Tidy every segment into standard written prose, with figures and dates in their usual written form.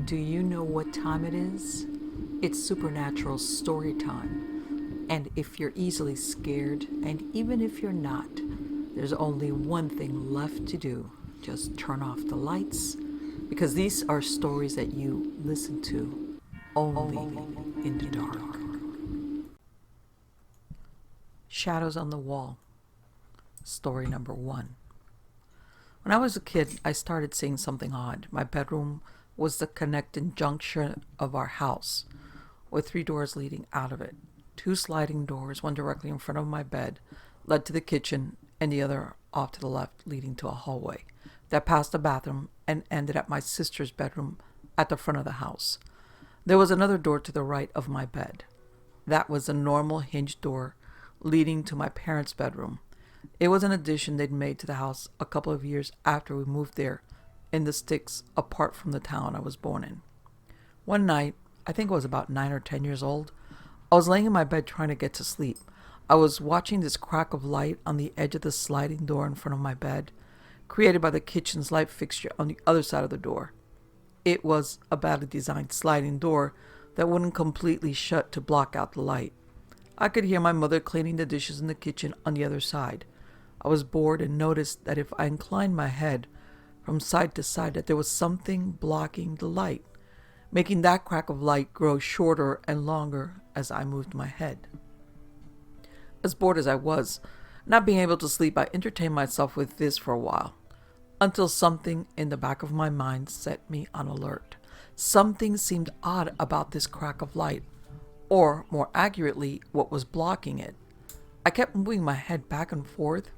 Do you know what time it is? It's supernatural story time. And if you're easily scared, and even if you're not, there's only one thing left to do. Just turn off the lights, because these are stories that you listen to only in the dark. Shadows on the Wall, story number 1. When I was a kid, I started seeing something odd. My bedroom was the connecting junction of our house, with 3 doors leading out of it. 2 sliding doors, one directly in front of my bed, led to the kitchen, and the other off to the left, leading to a hallway that passed the bathroom and ended at my sister's bedroom at the front of the house. There was another door to the right of my bed. That was a normal hinged door leading to my parents' bedroom. It was an addition they'd made to the house a couple of years after we moved there in the sticks apart from the town I was born in. One night, I think I was about 9 or 10 years old, I was laying in my bed trying to get to sleep. I was watching this crack of light on the edge of the sliding door in front of my bed, created by the kitchen's light fixture on the other side of the door. It was a badly designed sliding door that wouldn't completely shut to block out the light. I could hear my mother cleaning the dishes in the kitchen on the other side. I was bored and noticed that if I inclined my head from side to side, that there was something blocking the light, making that crack of light grow shorter and longer as I moved my head. As bored as I was, not being able to sleep, I entertained myself with this for a while, until something in the back of my mind set me on alert. Something seemed odd about this crack of light, or more accurately, what was blocking it. I kept moving my head back and forth,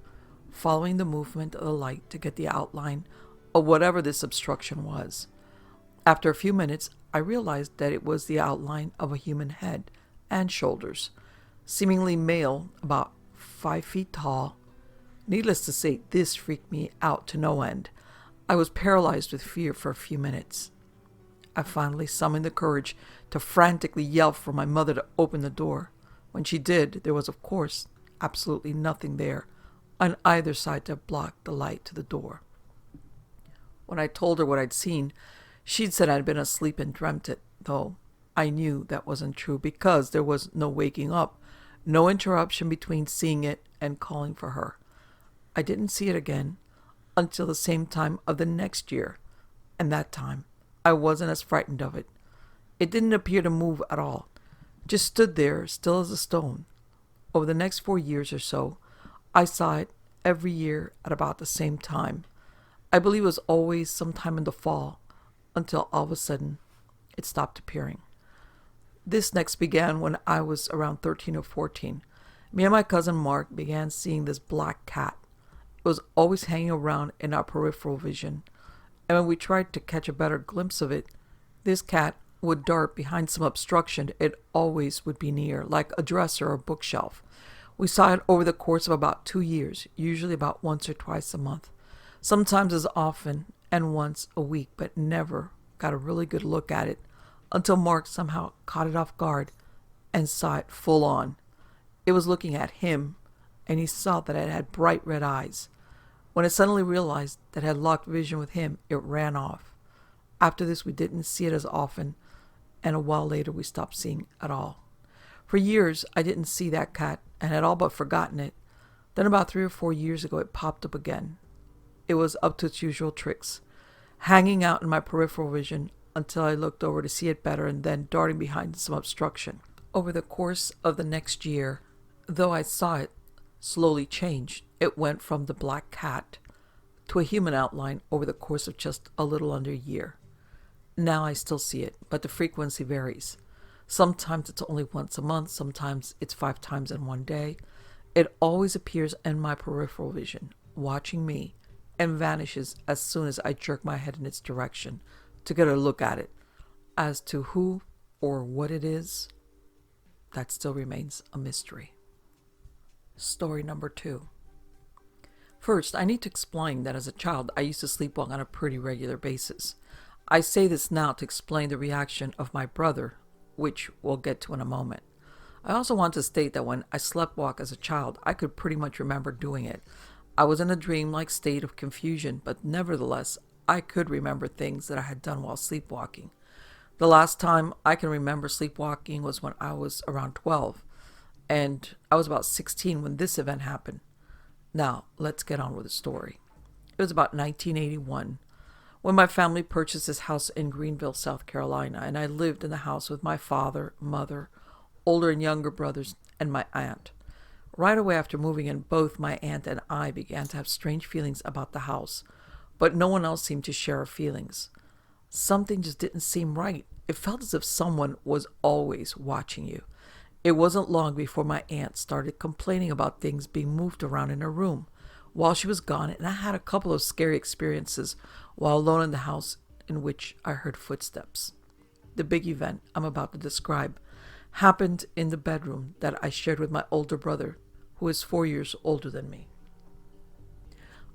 following the movement of the light to get the outline of whatever this obstruction was. After a few minutes, I realized that it was the outline of a human head and shoulders, seemingly male, about 5 feet tall. Needless to say, this freaked me out to no end. I was paralyzed with fear for a few minutes. I finally summoned the courage to frantically yell for my mother to open the door. When she did, there was, of course, absolutely nothing there on either side to block the light to the door. When I told her what I'd seen, she'd said I'd been asleep and dreamt it, though I knew that wasn't true because there was no waking up, no interruption between seeing it and calling for her. I didn't see it again until the same time of the next year, and that time I wasn't as frightened of it. It didn't appear to move at all, just stood there still as a stone. Over the next 4 years or so, I saw it every year at about the same time. I believe it was always sometime in the fall, until all of a sudden it stopped appearing. This next began when I was around 13 or 14. Me and my cousin Mark began seeing this black cat. It was always hanging around in our peripheral vision, and when we tried to catch a better glimpse of it, this cat would dart behind some obstruction it always would be near, like a dresser or bookshelf. We saw it over the course of about 2 years, usually about once or twice a month, sometimes as often and once a week, but never got a really good look at it until Mark somehow caught it off guard and saw it full on. It was looking at him, and he saw that it had bright red eyes. When it suddenly realized that it had locked vision with him, it ran off. After this, we didn't see it as often, and a while later we stopped seeing it at all. For years, I didn't see that cat and had all but forgotten it. Then about 3 or 4 years ago, it popped up again. It was up to its usual tricks, hanging out in my peripheral vision until I looked over to see it better and then darting behind some obstruction. Over the course of the next year, though I saw it slowly change, it went from the black cat to a human outline over the course of just a little under a year. Now I still see it, but the frequency varies. Sometimes it's only once a month, sometimes it's 5 times in one day. It always appears in my peripheral vision, watching me, and vanishes as soon as I jerk my head in its direction to get a look at it. As to who or what it is, that still remains a mystery. Story number 2. First, I need to explain that as a child, I used to sleepwalk on a pretty regular basis. I say this now to explain the reaction of my brother, which we'll get to in a moment. I also want to state that when I sleptwalked as a child, I could pretty much remember doing it. I was in a dreamlike state of confusion, but nevertheless, I could remember things that I had done while sleepwalking. The last time I can remember sleepwalking was when I was around 12, and I was about 16 when this event happened. Now, let's get on with the story. It was about 1981 when my family purchased this house in Greenville, South Carolina, and I lived in the house with my father, mother, older and younger brothers, and my aunt. Right away after moving in, both my aunt and I began to have strange feelings about the house, but no one else seemed to share our feelings. Something just didn't seem right. It felt as if someone was always watching you. It wasn't long before my aunt started complaining about things being moved around in her room while she was gone, and I had a couple of scary experiences while alone in the house in which I heard footsteps. The big event I'm about to describe happened in the bedroom that I shared with my older brother, who is 4 years older than me.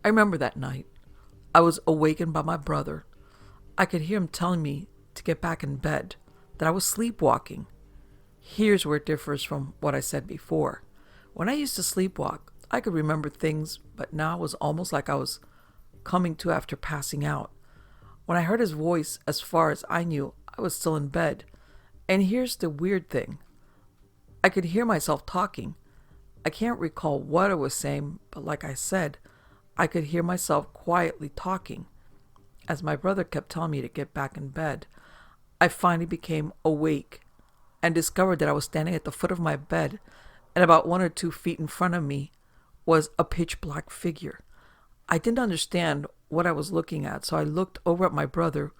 I remember that night. I was awakened by my brother. I could hear him telling me to get back in bed, that I was sleepwalking. Here's where it differs from what I said before. When I used to sleepwalk, I could remember things, but now it was almost like I was coming to after passing out. When I heard his voice, as far as I knew, I was still in bed. And here's the weird thing. I could hear myself talking. I can't recall what I was saying, but like I said, I could hear myself quietly talking. As my brother kept telling me to get back in bed, I finally became awake and discovered that I was standing at the foot of my bed, and about 1 or 2 feet in front of me was a pitch black figure. I didn't understand what I was looking at, so I looked over at my brother,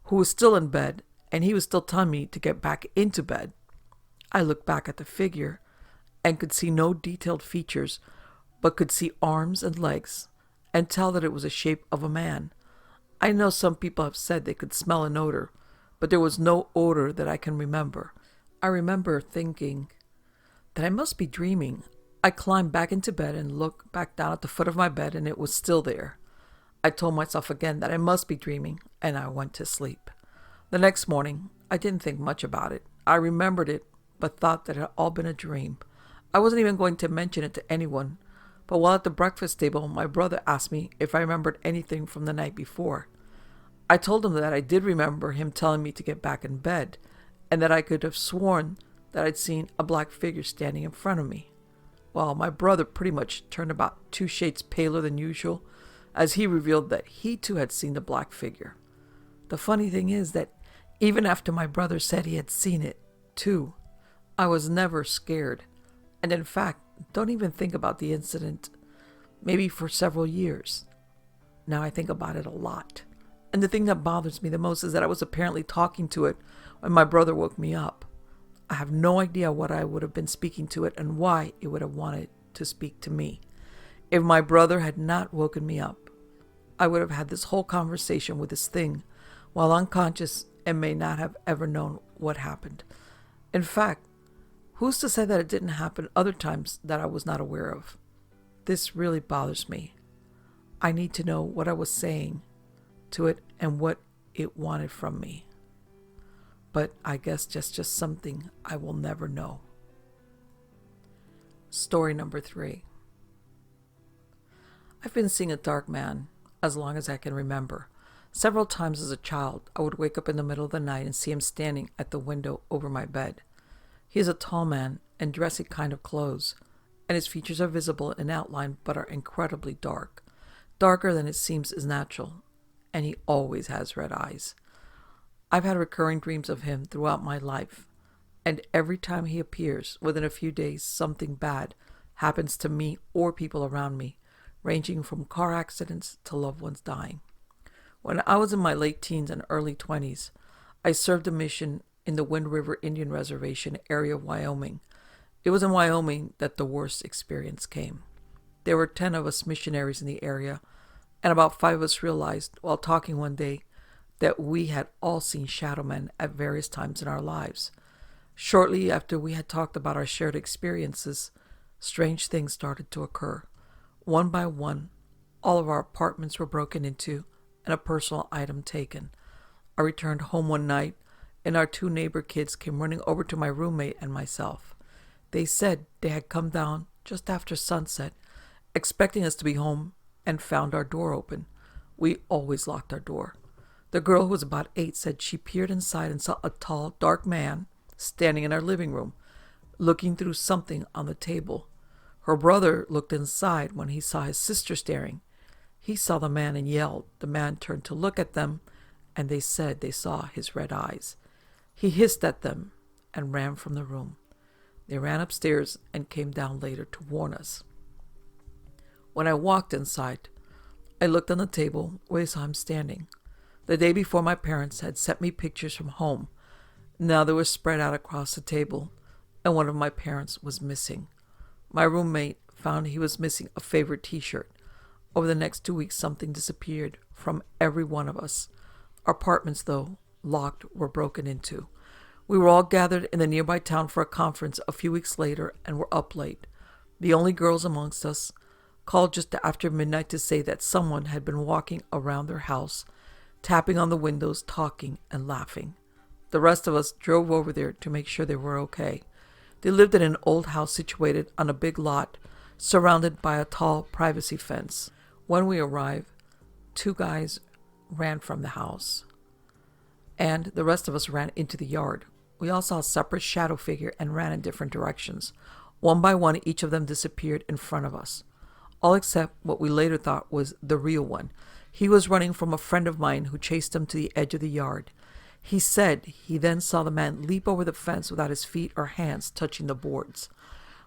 who was still in bed, and he was still telling me to get back into bed. I looked back at the figure and could see no detailed features, but could see arms and legs and tell that it was the shape of a man. I know some people have said they could smell an odor, but there was no odor that I can remember. I remember thinking that I must be dreaming. I climbed back into bed and looked back down at the foot of my bed, and it was still there. I told myself again that I must be dreaming, and I went to sleep. The next morning, I didn't think much about it. I remembered it, but thought that it had all been a dream. I wasn't even going to mention it to anyone, but while at the breakfast table, my brother asked me if I remembered anything from the night before. I told him that I did remember him telling me to get back in bed, and that I could have sworn that I'd seen a black figure standing in front of me. Well, my brother pretty much turned about 2 shades paler than usual, as he revealed that he too had seen the black figure. The funny thing is that even after my brother said he had seen it too, I was never scared, and in fact, don't even think about the incident, maybe for several years. Now I think about it a lot. And the thing that bothers me the most is that I was apparently talking to it when my brother woke me up. I have no idea what I would have been speaking to it and why it would have wanted to speak to me. If my brother had not woken me up, I would have had this whole conversation with this thing while unconscious and may not have ever known what happened. In fact, who's to say that it didn't happen other times that I was not aware of? This really bothers me. I need to know what I was saying to it and what it wanted from me. But I guess that's just something I will never know. Story number 3. I've been seeing a dark man as long as I can remember. Several times as a child, I would wake up in the middle of the night and see him standing at the window over my bed. He is a tall man and dressy kind of clothes, and his features are visible in outline but are incredibly dark, darker than it seems is natural, and he always has red eyes. I've had recurring dreams of him throughout my life, and every time he appears, within a few days, something bad happens to me or people around me, ranging from car accidents to loved ones dying. When I was in my late teens and early 20s, I served a mission in the Wind River Indian Reservation area of Wyoming. It was in Wyoming that the worst experience came. There were 10 of us missionaries in the area, and about 5 of us realized, while talking one day, that we had all seen shadow men at various times in our lives. Shortly after we had talked about our shared experiences, strange things started to occur. One by one, all of our apartments were broken into and a personal item taken. I returned home one night, and our 2 neighbor kids came running over to my roommate and myself. They said they had come down just after sunset, expecting us to be home, and found our door open. We always locked our door. The girl, who was about 8, said she peered inside and saw a tall, dark man standing in our living room, looking through something on the table. Her brother looked inside when he saw his sister staring. He saw the man and yelled. The man turned to look at them, and they said they saw his red eyes. He hissed at them and ran from the room. They ran upstairs and came down later to warn us. When I walked inside, I looked on the table where I saw him standing. The day before, my parents had sent me pictures from home. Now they were spread out across the table, and one of my parents was missing. My roommate found he was missing a favorite t-shirt. Over the next 2 weeks, something disappeared from every one of us. Our apartments, though locked, were broken into. We were all gathered in the nearby town for a conference a few weeks later and were up late. The only girls amongst us called just after midnight to say that someone had been walking around their house, tapping on the windows, talking and laughing. The rest of us drove over there to make sure they were okay. They lived in an old house situated on a big lot, surrounded by a tall privacy fence. When we arrived, 2 guys ran from the house, and the rest of us ran into the yard. We all saw a separate shadow figure and ran in different directions. One by one, each of them disappeared in front of us, all except what we later thought was the real one. He was running from a friend of mine who chased him to the edge of the yard. He said he then saw the man leap over the fence without his feet or hands touching the boards.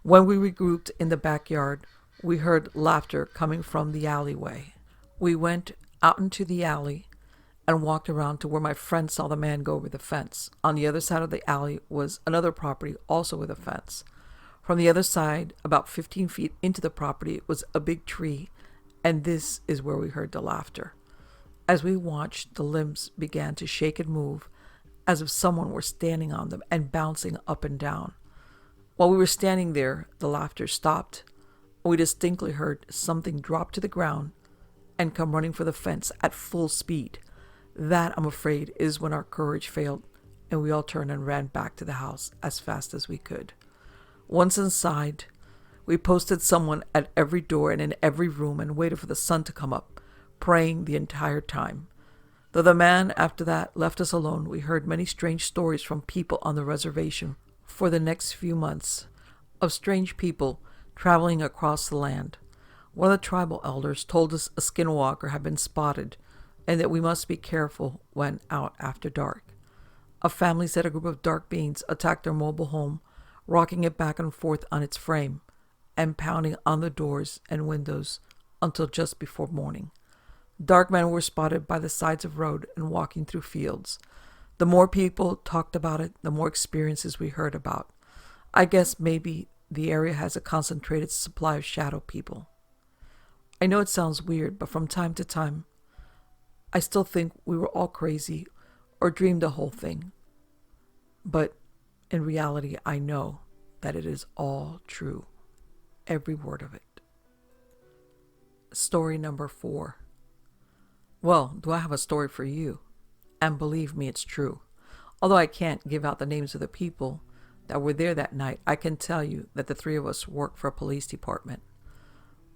When we regrouped in the backyard, we heard laughter coming from the alleyway. We went out into the alley and walked around to where my friend saw the man go over the fence. On the other side of the alley was another property, also with a fence. From the other side, about 15 feet into the property, was a big tree, and this is where we heard the laughter. As we watched, the limbs began to shake and move, as if someone were standing on them and bouncing up and down. While we were standing there, the laughter stopped, and we distinctly heard something drop to the ground and come running for the fence at full speed. That, I'm afraid, is when our courage failed, and we all turned and ran back to the house as fast as we could. Once inside, we posted someone at every door and in every room and waited for the sun to come up, praying the entire time. Though the man after that left us alone, we heard many strange stories from people on the reservation for the next few months, of strange people traveling across the land. One of the tribal elders told us a skinwalker had been spotted and that we must be careful when out after dark. A family said a group of dark beings attacked their mobile home, rocking it back and forth on its frame and pounding on the doors and windows until just before morning. Dark men were spotted by the sides of road and walking through fields. The more people talked about it, the more experiences we heard about. I guess maybe the area has a concentrated supply of shadow people. I know it sounds weird, but from time to time, I still think we were all crazy or dreamed the whole thing. But in reality, I know that it is all true. Every word of it. Story number 4. Well, do I have a story for you? And believe me, it's true. Although I can't give out the names of the people that were there that night, I can tell you that the 3 of us worked for a police department.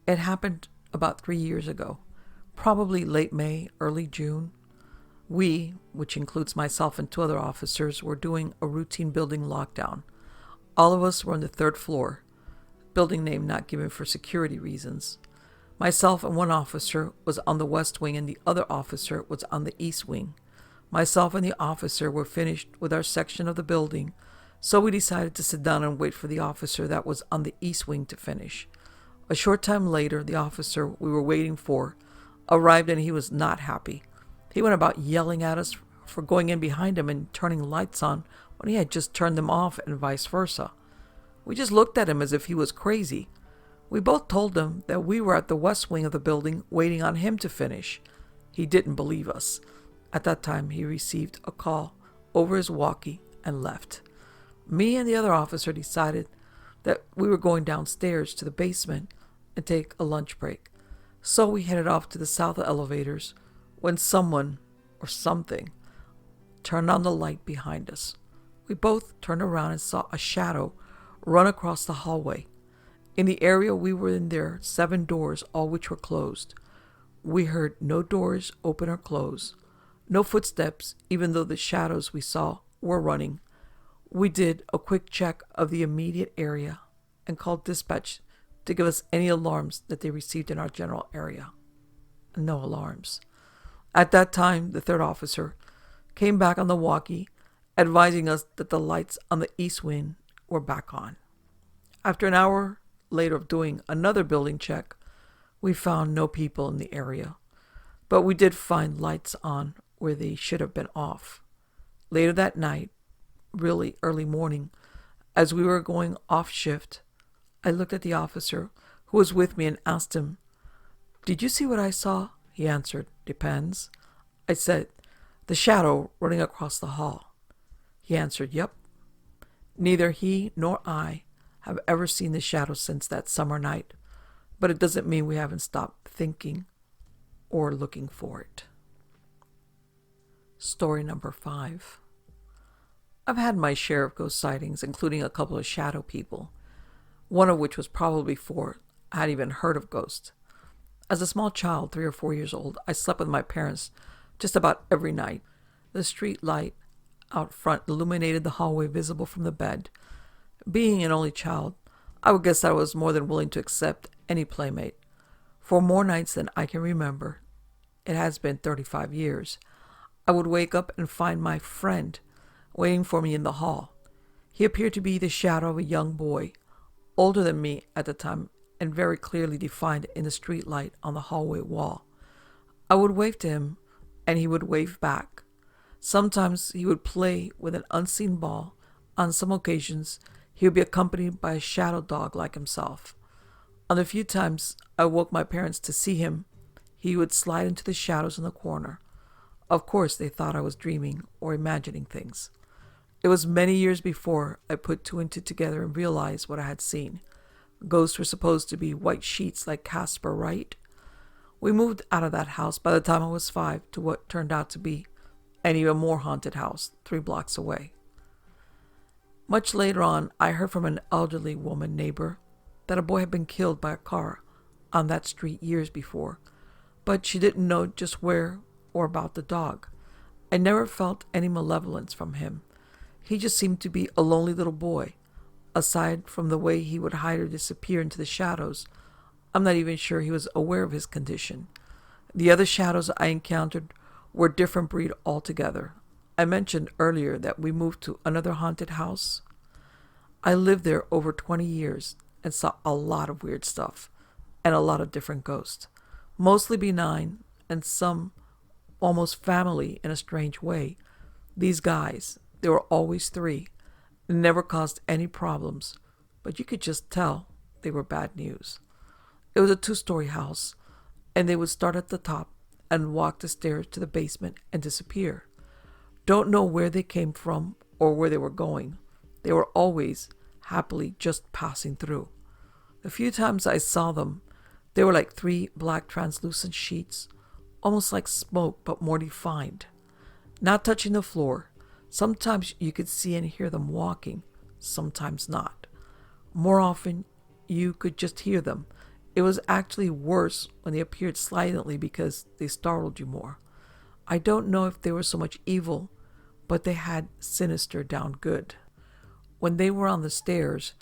It happened about 3 years ago, probably late May, early June. We, which includes myself and 2 other officers, were doing a routine building lockdown. All of us were on the 3rd floor, building name not given for security reasons. Myself and 1 officer was on the west wing and the other officer was on the east wing. Myself and the officer were finished with our section of the building, so we decided to sit down and wait for the officer that was on the east wing to finish. A short time later, the officer we were waiting for arrived and he was not happy. He went about yelling at us for going in behind him and turning lights on when he had just turned them off and vice versa. We just looked at him as if he was crazy. We both told him that we were at the west wing of the building waiting on him to finish. He didn't believe us. At that time, he received a call over his walkie and left. Me and the other officer decided that we were going downstairs to the basement and take a lunch break. So we headed off to the south elevators when someone, or something, turned on the light behind us. We both turned around and saw a shadow run across the hallway. In the area we were in, there 7 doors, all which were closed. We heard no doors open or close. No footsteps, even though the shadows we saw were running. We did a quick check of the immediate area and called dispatch to give us any alarms that they received in our general area. No alarms. At that time, the third officer came back on the walkie, advising us that the lights on the east wing were back on. After an hour later of doing another building check, we found no people in the area, but we did find lights on where they should have been off. Later that night, really early morning, as we were going off shift, I looked at the officer who was with me and asked him, "Did you see what I saw?" He answered, "Depends." I said, "The shadow running across the hall." He answered, "Yep." Neither he nor I have ever seen the shadow since that summer night, but it doesn't mean we haven't stopped thinking or looking for it. Story number 5. I've had my share of ghost sightings, including a couple of shadow people, one of which was probably before I had even heard of ghosts. As a small child, 3 or 4 years old, I slept with my parents just about every night. The street light out front illuminated the hallway visible from the bed. Being an only child, I would guess that I was more than willing to accept any playmate. For more nights than I can remember, it has been 35 years, I would wake up and find my friend waiting for me in the hall. He appeared to be the shadow of a young boy, older than me at the time and very clearly defined in the street light on the hallway wall. I would wave to him, and he would wave back. Sometimes he would play with an unseen ball. On some occasions, he would be accompanied by a shadow dog like himself. On the few times I woke my parents to see him, he would slide into the shadows in the corner. Of course, they thought I was dreaming or imagining things. It was many years before I put 2 and 2 together and realized what I had seen. Ghosts were supposed to be white sheets like Casper, right? We moved out of that house by the time I was 5 to what turned out to be an even more haunted house 3 blocks away. Much later on, I heard from an elderly woman neighbor that a boy had been killed by a car on that street years before, but she didn't know just where or about the dog. I never felt any malevolence from him. He just seemed to be a lonely little boy. Aside from the way he would hide or disappear into the shadows, I'm not even sure he was aware of his condition. The other shadows I encountered were a different breed altogether. I mentioned earlier that we moved to another haunted house. I lived there over 20 years and saw a lot of weird stuff and a lot of different ghosts, mostly benign and some almost family in a strange way. These guys, they were always 3, never caused any problems, but you could just tell they were bad news. It was a 2-story house, and they would start at the top and walk the stairs to the basement and disappear. Don't know where they came from or where they were going. They were always happily just passing through. The few times I saw them, they were like 3 black translucent sheets, almost like smoke but more defined, not touching the floor. Sometimes you could see and hear them walking, sometimes not. More often, you could just hear them. It was actually worse when they appeared silently because they startled you more. I don't know if they were so much evil, but they had sinister down good. When they were on the stairs,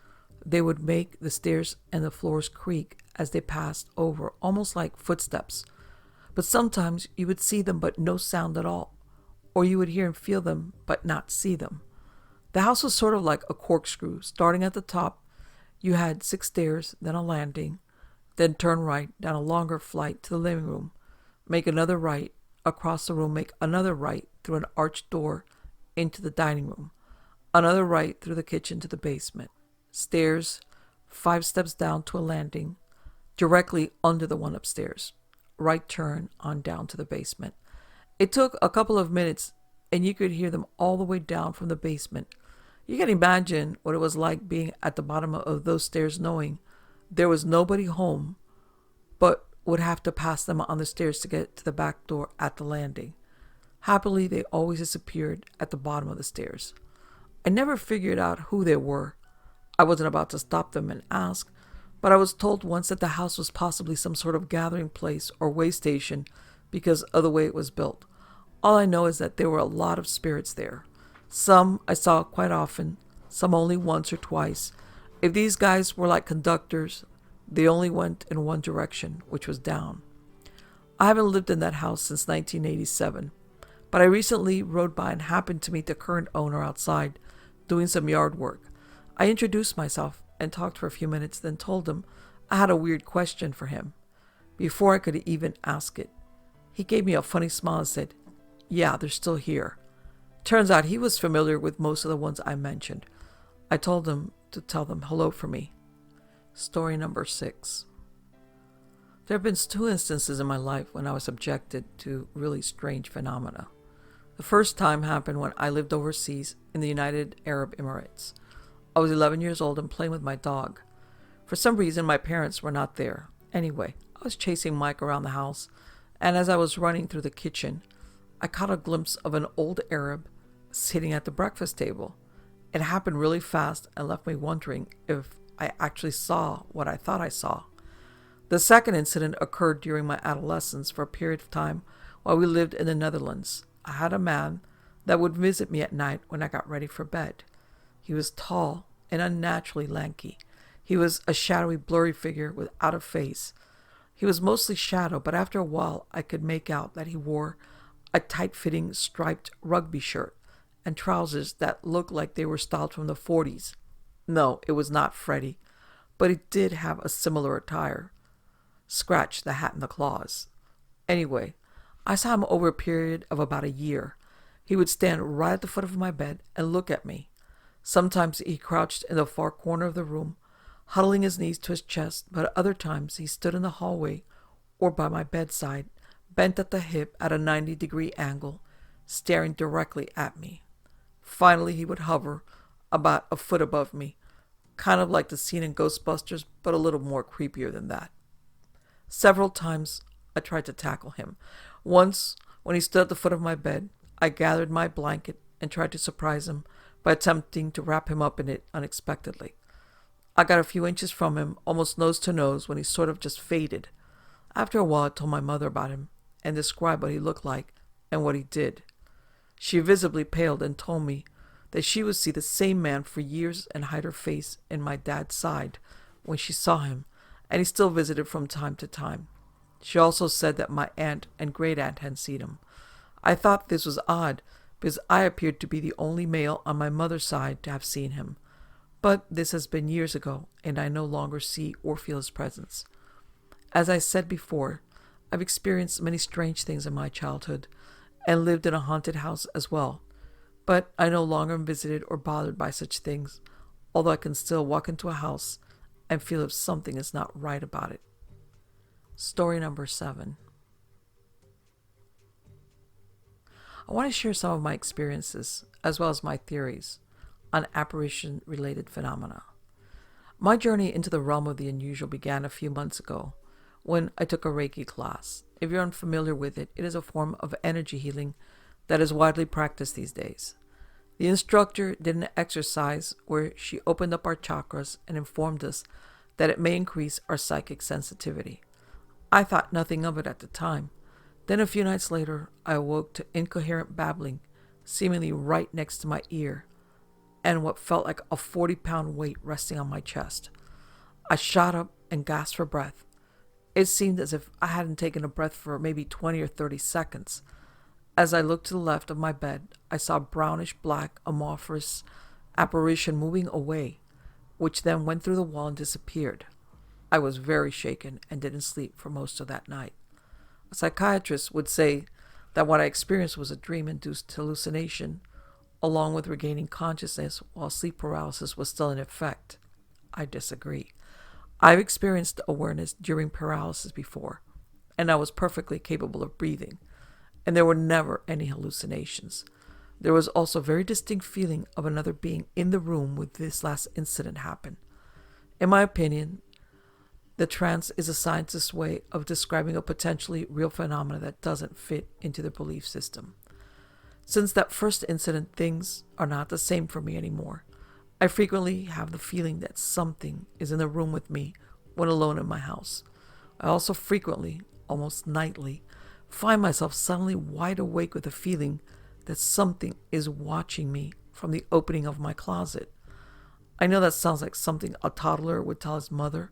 they would make the stairs and the floors creak as they passed over, almost like footsteps. But sometimes you would see them but no sound at all, or you would hear and feel them but not see them. The house was sort of like a corkscrew. Starting at the top, you had 6 stairs, then a landing, then turn right down a longer flight to the living room, make another right across the room, make another right through an arched door into the dining room, another right through the kitchen to the basement, stairs 5 steps down to a landing directly under the one upstairs, right turn on down to the basement. It took a couple of minutes and you could hear them all the way down from the basement. You can imagine what it was like being at the bottom of those stairs knowing there was nobody home but would have to pass them on the stairs to get to the back door at the landing. Happily, they always disappeared at the bottom of the stairs. I never figured out who they were. I wasn't about to stop them and ask, but I was told once that the house was possibly some sort of gathering place or way station because of the way it was built. All I know is that there were a lot of spirits there. Some I saw quite often, some only once or twice. If these guys were like conductors, they only went in one direction, which was down. I haven't lived in that house since 1987, but I recently rode by and happened to meet the current owner outside doing some yard work. I introduced myself and talked for a few minutes, then told him I had a weird question for him. Before I could even ask it, he gave me a funny smile and said, "Yeah, they're still here." Turns out he was familiar with most of the ones I mentioned. I told him to tell them hello for me. Story number 6. There have been 2 instances in my life when I was subjected to really strange phenomena. The first time happened when I lived overseas in the United Arab Emirates. I was 11 years old and playing with my dog. For some reason, my parents were not there. Anyway, I was chasing Mike around the house, and as I was running through the kitchen, I caught a glimpse of an old Arab sitting at the breakfast table. It happened really fast and left me wondering if I actually saw what I thought I saw. The second incident occurred during my adolescence for a period of time while we lived in the Netherlands. I had a man that would visit me at night when I got ready for bed. He was tall and unnaturally lanky. He was a shadowy, blurry figure without a face. He was mostly shadow, but after a while I could make out that he wore a tight-fitting striped rugby shirt and trousers that looked like they were styled from the 40s. No, it was not Freddie, but he did have a similar attire. Scratch the hat and the claws. Anyway, I saw him over a period of about a year. He would stand right at the foot of my bed and look at me. Sometimes he crouched in the far corner of the room, huddling his knees to his chest, but at other times he stood in the hallway or by my bedside, bent at the hip at a 90-degree angle, staring directly at me. Finally, he would hover about a foot above me, kind of like the scene in Ghostbusters, but a little more creepier than that. Several times I tried to tackle him. Once, when he stood at the foot of my bed, I gathered my blanket and tried to surprise him by attempting to wrap him up in it unexpectedly. I got a few inches from him, almost nose to nose, when he sort of just faded. After a while, I told my mother about him and described what he looked like and what he did. She visibly paled and told me that she would see the same man for years and hide her face in my dad's side when she saw him, and he still visited from time to time. She also said that my aunt and great-aunt had seen him. I thought this was odd, because I appeared to be the only male on my mother's side to have seen him. But this has been years ago, and I no longer see or feel his presence. As I said before, I've experienced many strange things in my childhood, and lived in a haunted house as well. But I no longer am visited or bothered by such things, although I can still walk into a house and feel if something is not right about it. Story number 7. I want to share some of my experiences, as well as my theories, on apparition-related phenomena. My journey into the realm of the unusual began a few months ago, when I took a Reiki class. If you're unfamiliar with it, it is a form of energy healing that is widely practiced these days. The instructor did an exercise where she opened up our chakras and informed us that it may increase our psychic sensitivity. I thought nothing of it at the time. Then a few nights later, I awoke to incoherent babbling, seemingly right next to my ear, and what felt like a 40-pound weight resting on my chest. I shot up and gasped for breath. It seemed as if I hadn't taken a breath for maybe 20 or 30 seconds. As I looked to the left of my bed, I saw a brownish-black amorphous apparition moving away, which then went through the wall and disappeared. I was very shaken and didn't sleep for most of that night. A psychiatrist would say that what I experienced was a dream-induced hallucination, along with regaining consciousness while sleep paralysis was still in effect. I disagree. I've experienced awareness during paralysis before, and I was perfectly capable of breathing, and there were never any hallucinations. There was also a very distinct feeling of another being in the room when this last incident happened. In my opinion, the trance is a scientist's way of describing a potentially real phenomenon that doesn't fit into the belief system. Since that first incident, things are not the same for me anymore. I frequently have the feeling that something is in the room with me when alone in my house. I also frequently, almost nightly, find myself suddenly wide awake with a feeling that something is watching me from the opening of my closet. I know that sounds like something a toddler would tell his mother,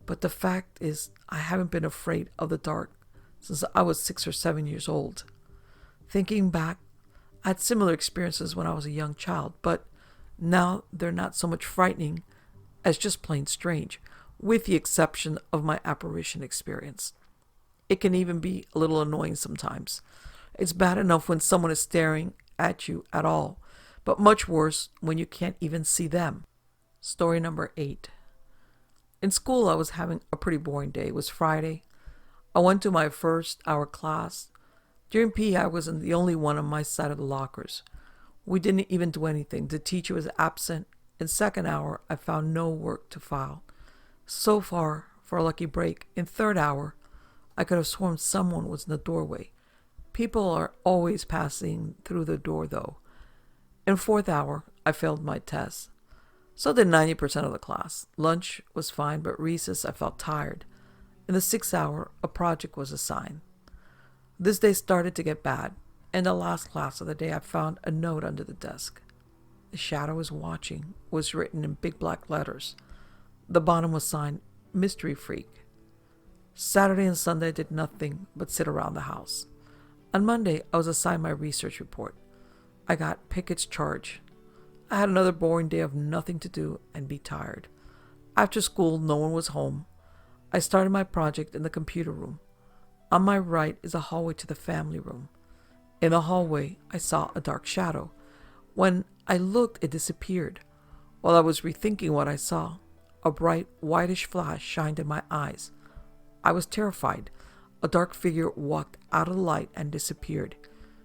but the fact is I haven't been afraid of the dark since I was 6 or 7 years old. Thinking back, I had similar experiences when I was a young child, but now they're not so much frightening as just plain strange, with the exception of my apparition experience. It can even be a little annoying sometimes. It's bad enough when someone is staring at you at all, but much worse when you can't even see them. Story number 8. In school, I was having a pretty boring day. It was Friday. I went to my first hour class. During PE, I wasn't the only one on my side of the lockers. We didn't even do anything. The teacher was absent. In second hour, I found no work to file. So far, for a lucky break, in third hour, I could have sworn someone was in the doorway. People are always passing through the door, though. In fourth hour, I failed my test. So did 90% of the class. Lunch was fine, but recess, I felt tired. In the sixth hour, a project was assigned. This day started to get bad. In the last class of the day, I found a note under the desk. The shadow is watching was written in big black letters. The bottom was signed, Mystery Freak. Saturday and Sunday I did nothing but sit around the house. On Monday, I was assigned my research report. I got Pickett's charge. I had another boring day of nothing to do and be tired. After school, no one was home. I started my project in the computer room. On my right is a hallway to the family room. In the hallway, I saw a dark shadow. When I looked, it disappeared. While I was rethinking what I saw, a bright, whitish flash shined in my eyes. I was terrified. A dark figure walked out of the light and disappeared.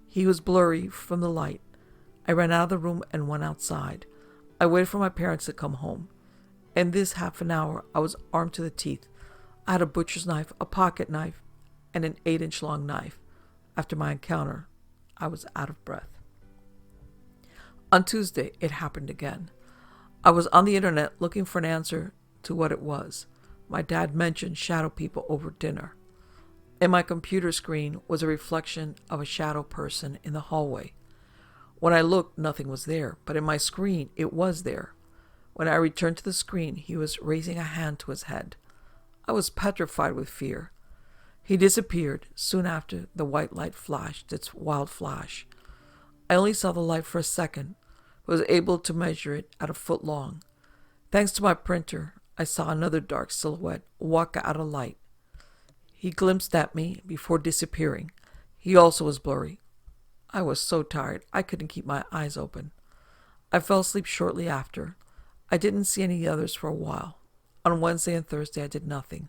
He was blurry from the light. I ran out of the room and went outside. I waited for my parents to come home. In this half an hour, I was armed to the teeth. I had a butcher's knife, a pocket knife, and an 8-inch long knife. After my encounter, I was out of breath. On Tuesday, it happened again. I was on the internet looking for an answer to what it was. My dad mentioned shadow people over dinner. In my computer screen was a reflection of a shadow person in the hallway. When I looked, nothing was there, but in my screen, it was there. When I returned to the screen, he was raising a hand to his head. I was petrified with fear. He disappeared. Soon after, the white light flashed its wild flash. I only saw the light for a second, but was able to measure it at a foot long. Thanks to my printer, I saw another dark silhouette walk out of light. He glimpsed at me before disappearing. He also was blurry. I was so tired, I couldn't keep my eyes open. I fell asleep shortly after. I didn't see any others for a while. On Wednesday and Thursday, I did nothing.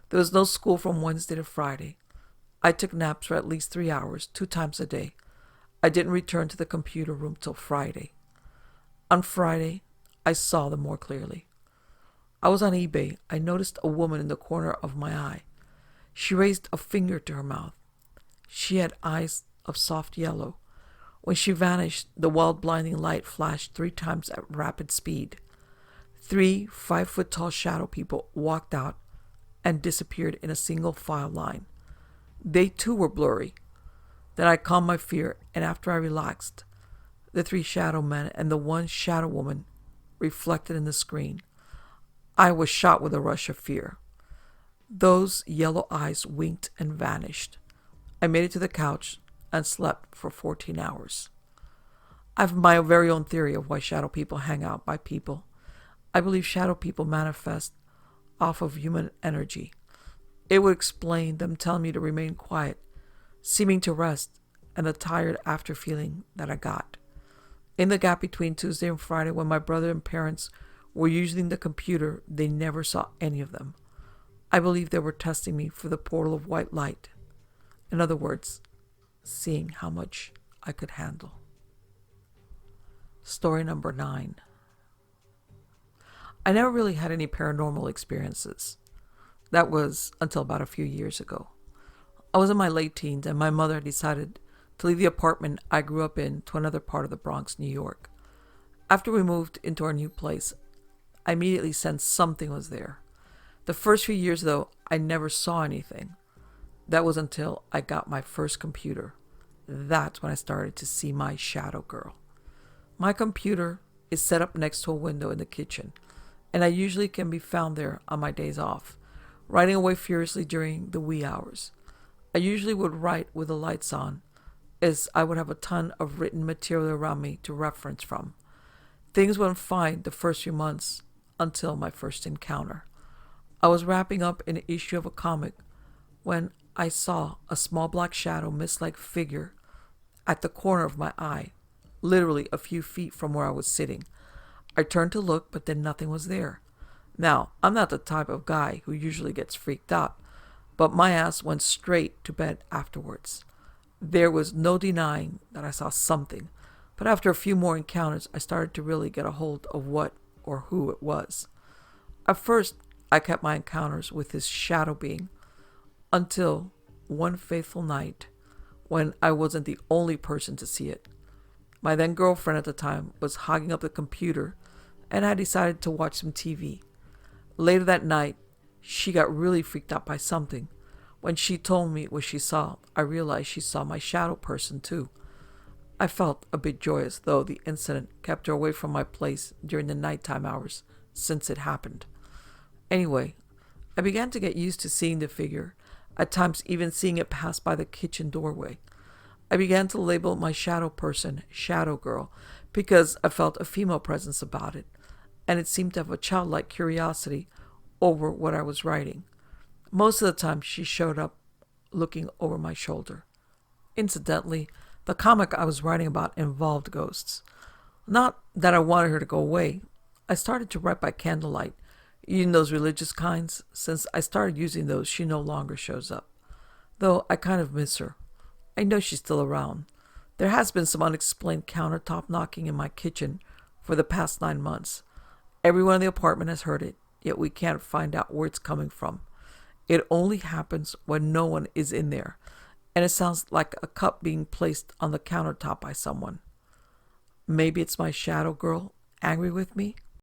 There was no school from Wednesday to Friday. I took naps for at least 3 hours, 2 times a day. I didn't return to the computer room till Friday. On Friday, I saw them more clearly. I was on eBay. I noticed a woman in the corner of my eye. She raised a finger to her mouth. She had eyes of soft yellow. When she vanished, the wild blinding light flashed 3 times at rapid speed. 3 5-foot-tall shadow people walked out and disappeared in a single file line. They too were blurry. Then I calmed my fear, and after I relaxed, the 3 shadow men and the 1 shadow woman reflected in the screen. I was shot with a rush of fear. Those yellow eyes winked and vanished. I made it to the couch and slept for 14 hours. I have my very own theory of why shadow people hang out by people. I believe shadow people manifest off of human energy. It would explain them telling me to remain quiet, seeming to rest, and the tired after feeling that I got. In the gap between Tuesday and Friday, when my brother and parents were using the computer, they never saw any of them. I believe they were testing me for the portal of white light. In other words, seeing how much I could handle. Story number 9. I never really had any paranormal experiences. That was until about a few years ago. I was in my late teens and my mother decided to leave the apartment I grew up in to another part of the Bronx, New York. After we moved into our new place, I immediately sensed something was there. The first few years, though, I never saw anything. That was until I got my first computer. That's when I started to see my shadow girl. My computer is set up next to a window in the kitchen, and I usually can be found there on my days off, writing away furiously during the wee hours. I usually would write with the lights on, as I would have a ton of written material around me to reference from. Things went fine the first few months until my first encounter. I was wrapping up an issue of a comic when I saw a small black shadow mist-like figure at the corner of my eye, literally a few feet from where I was sitting. I turned to look, but then nothing was there. Now, I'm not the type of guy who usually gets freaked out, but my ass went straight to bed afterwards. There was no denying that I saw something, but after a few more encounters, I started to really get a hold of what or who it was. At first, I kept my encounters with this shadow being until one fateful night when I wasn't the only person to see it. My then girlfriend at the time was hogging up the computer, and I decided to watch some TV. Later that night, she got really freaked out by something. When she told me what she saw, I realized she saw my shadow person too. I felt a bit joyous, though the incident kept her away from my place during the nighttime hours since it happened. Anyway, I began to get used to seeing the figure, at times even seeing it pass by the kitchen doorway. I began to label my shadow person Shadow Girl because I felt a female presence about it, and it seemed to have a childlike curiosity over what I was writing. Most of the time, she showed up looking over my shoulder. Incidentally, the comic I was writing about involved ghosts. Not that I wanted her to go away. I started to write by candlelight, using those religious kinds. Since I started using those, she no longer shows up. Though I kind of miss her. I know she's still around. There has been some unexplained countertop knocking in my kitchen for the past 9 months. Everyone in the apartment has heard it, yet we can't find out where it's coming from. It only happens when no one is in there, and it sounds like a cup being placed on the countertop by someone. Maybe it's my shadow girl angry with me?